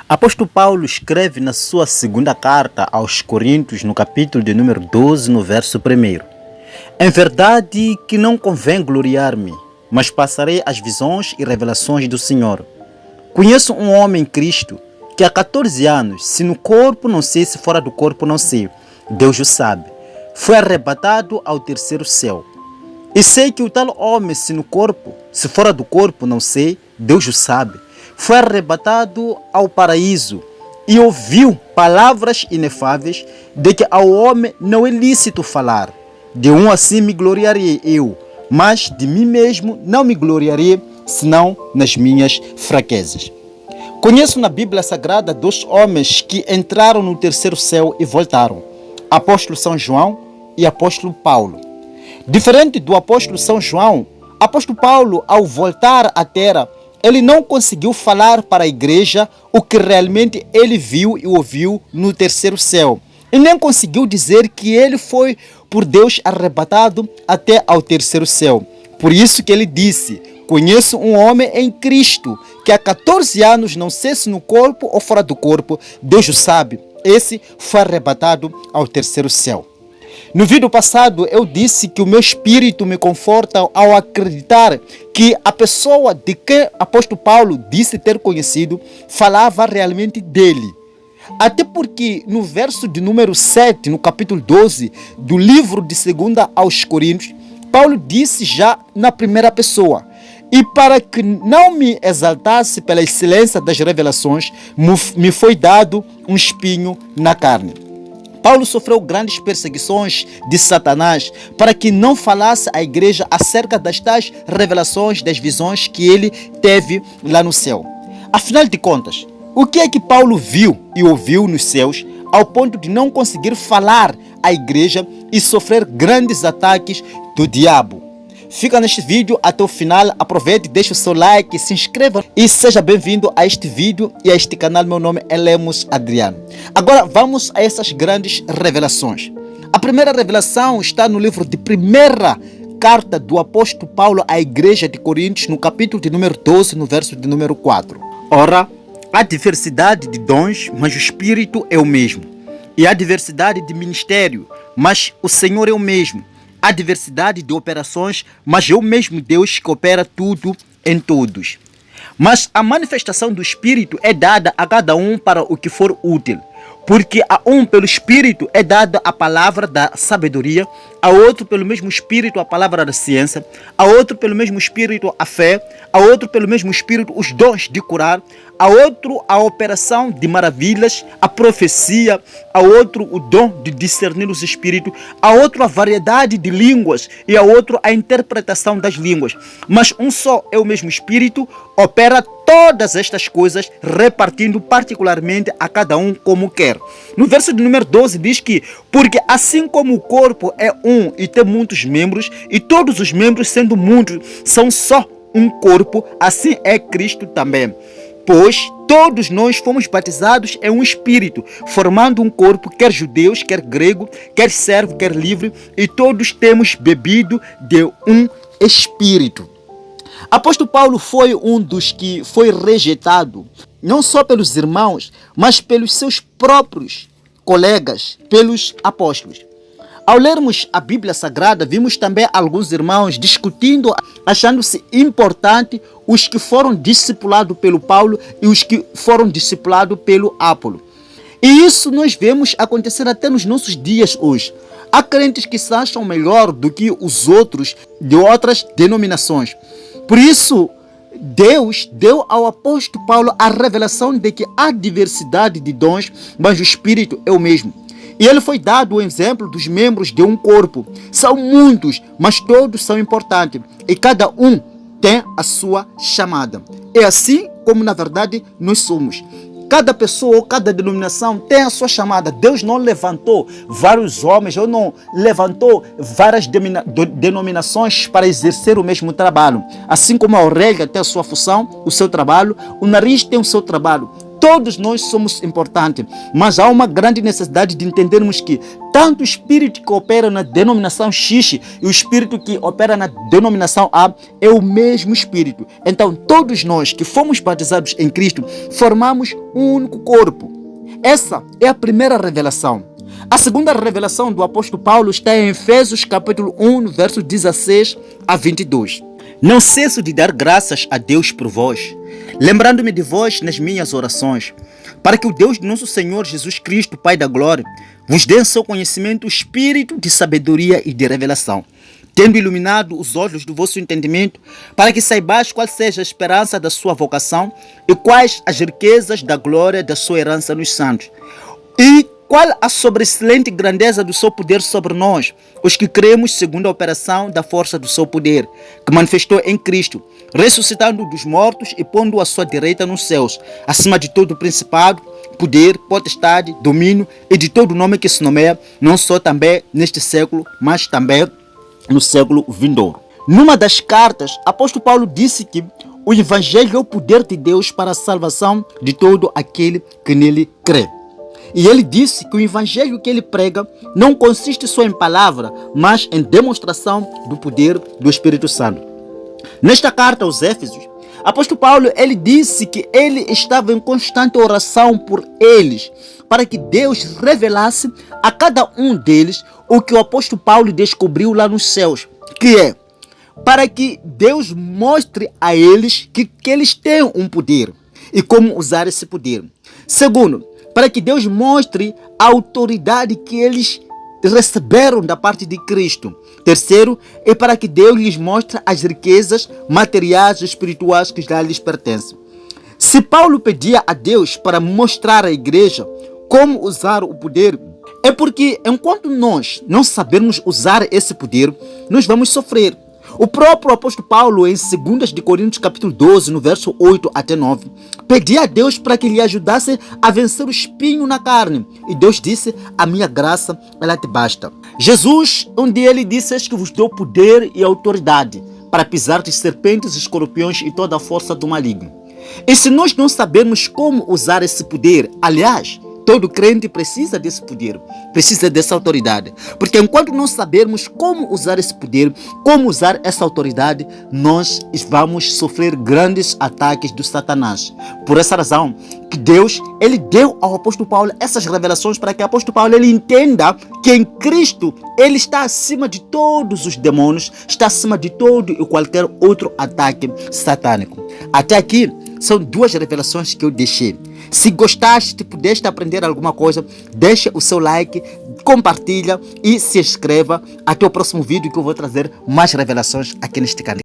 Apóstolo Paulo escreve na sua segunda carta aos Coríntios, no capítulo de número 12, no verso 1. Em verdade que não convém gloriar-me, mas passarei as visões e revelações do Senhor. Conheço um homem em Cristo que há 14 anos, se no corpo não sei, se fora do corpo não sei, Deus o sabe, foi arrebatado ao terceiro céu. E sei que o tal homem, se no corpo, se fora do corpo não sei, Deus o sabe, foi arrebatado ao paraíso e ouviu palavras inefáveis de que ao homem não é lícito falar. De um assim me gloriarei eu, mas de mim mesmo não me gloriarei, senão nas minhas fraquezas. Conheço na Bíblia Sagrada 2 homens que entraram no terceiro céu e voltaram: apóstolo São João e apóstolo Paulo. Diferente do apóstolo São João, apóstolo Paulo, ao voltar à terra, ele não conseguiu falar para a igreja o que realmente ele viu e ouviu no terceiro céu. E nem conseguiu dizer que ele foi por Deus arrebatado até ao terceiro céu. Por isso que ele disse: conheço um homem em Cristo que há 14 anos, não sei se no corpo ou fora do corpo, Deus o sabe, esse foi arrebatado ao terceiro céu. No vídeo passado eu disse que o meu espírito me conforta ao acreditar que a pessoa de quem apóstolo Paulo disse ter conhecido falava realmente dele. Até porque no verso de número 7, no capítulo 12 do livro de 2 aos Coríntios, Paulo disse já na primeira pessoa: e para que não me exaltasse pela excelência das revelações, me foi dado um espinho na carne. Paulo sofreu grandes perseguições de Satanás para que não falasse à igreja acerca das tais revelações, das visões que ele teve lá no céu. Afinal de contas, o que é que Paulo viu e ouviu nos céus ao ponto de não conseguir falar à igreja e sofrer grandes ataques do diabo? Fica neste vídeo até o final, aproveite, deixe o seu like, se inscreva e seja bem-vindo a este vídeo e a este canal. Meu nome é Lemos Adriano. Agora vamos a essas grandes revelações. A primeira revelação está no livro de primeira carta do apóstolo Paulo à igreja de Coríntios, no capítulo de número 12, no verso de número 4. Ora, há diversidade de dons, mas o Espírito é o mesmo. E há diversidade de ministério, mas o Senhor é o mesmo. Há diversidade de operações, mas é o mesmo Deus que opera tudo em todos. Mas a manifestação do Espírito é dada a cada um para o que for útil. Porque a um pelo Espírito é dada a palavra da sabedoria, a outro pelo mesmo Espírito a palavra da ciência, a outro pelo mesmo Espírito a fé, a outro pelo mesmo Espírito os dons de curar, a outro a operação de maravilhas, a profecia, a outro o dom de discernir os espíritos, a outro a variedade de línguas e a outro a interpretação das línguas. Mas um só é o mesmo Espírito, opera todas estas coisas, repartindo particularmente a cada um como quer. No verso de número 12 diz que: porque assim como o corpo é um e tem muitos membros, e todos os membros, sendo muitos, são só um corpo, assim é Cristo também. Pois todos nós fomos batizados em um espírito, formando um corpo, quer judeus, quer grego, quer servo, quer livre, e todos temos bebido de um espírito. Apóstolo Paulo foi um dos que foi rejeitado, não só pelos irmãos, mas pelos seus próprios colegas, pelos apóstolos. Ao lermos a Bíblia Sagrada, vimos também alguns irmãos discutindo, achando-se importante os que foram discipulados pelo Paulo e os que foram discipulados pelo Apolo. E isso nós vemos acontecer até nos nossos dias hoje. Há crentes que se acham melhor do que os outros de outras denominações. Por isso, Deus deu ao apóstolo Paulo a revelação de que há diversidade de dons, mas o Espírito é o mesmo. E ele foi dado o exemplo dos membros de um corpo. São muitos, mas todos são importantes. E cada um tem a sua chamada. É assim como, na verdade, nós somos. Cada pessoa ou cada denominação tem a sua chamada. Deus não levantou vários homens ou não levantou várias denominações para exercer o mesmo trabalho. Assim como a orelha tem a sua função, o seu trabalho, o nariz tem o seu trabalho. Todos nós somos importantes, mas há uma grande necessidade de entendermos que tanto o espírito que opera na denominação X e o espírito que opera na denominação A é o mesmo espírito. Então, todos nós que fomos batizados em Cristo formamos um único corpo. Essa é a primeira revelação. A segunda revelação do apóstolo Paulo está em Efésios capítulo 1, versos 16 a 22. Não cesso de dar graças a Deus por vós, lembrando-me de vós nas minhas orações, para que o Deus de nosso Senhor Jesus Cristo, Pai da Glória, vos dê em seu conhecimento o espírito de sabedoria e de revelação, tendo iluminado os olhos do vosso entendimento, para que saibais qual seja a esperança da sua vocação e quais as riquezas da glória da sua herança nos santos, e qual a sobreexcelente grandeza do seu poder sobre nós, os que cremos segundo a operação da força do seu poder, que manifestou em Cristo, ressuscitando dos mortos e pondo-o à sua direita nos céus, acima de todo principado, poder, potestade, domínio e de todo nome que se nomeia, não só também neste século, mas também no século vindouro. Numa das cartas, apóstolo Paulo disse que o evangelho é o poder de Deus para a salvação de todo aquele que nele crê. E ele disse que o evangelho que ele prega não consiste só em palavra, mas em demonstração do poder do Espírito Santo. Nesta carta aos Éfesos, apóstolo Paulo ele disse que ele estava em constante oração por eles, para que Deus revelasse a cada um deles o que o apóstolo Paulo descobriu lá nos céus, que é para que Deus mostre a eles que eles têm um poder e como usar esse poder. Segundo, para que Deus mostre a autoridade que eles receberam da parte de Cristo. Terceiro, é para que Deus lhes mostre as riquezas materiais e espirituais que já lhes pertencem. Se Paulo pedia a Deus para mostrar à igreja como usar o poder, é porque enquanto nós não sabermos usar esse poder, nós vamos sofrer. O próprio apóstolo Paulo, em 2 de Coríntios capítulo 12, no verso 8 até 9, pedia a Deus para que lhe ajudasse a vencer o espinho na carne. E Deus disse, a minha graça, ela te basta. Jesus, um dia ele disse, eis que vos dou poder e autoridade para pisar de serpentes, escorpiões e toda a força do maligno. E se nós não sabermos como usar esse poder, aliás, todo crente precisa desse poder, precisa dessa autoridade. Porque enquanto não sabermos como usar esse poder, como usar essa autoridade, nós vamos sofrer grandes ataques do Satanás. Por essa razão, que Deus ele deu ao apóstolo Paulo essas revelações para que o apóstolo Paulo ele entenda que em Cristo ele está acima de todos os demônios, está acima de todo e qualquer outro ataque satânico. Até aqui são duas revelações que eu deixei. Se gostaste, pudeste aprender alguma coisa, deixa o seu like, compartilha e se inscreva. Até o próximo vídeo que eu vou trazer mais revelações aqui neste canal.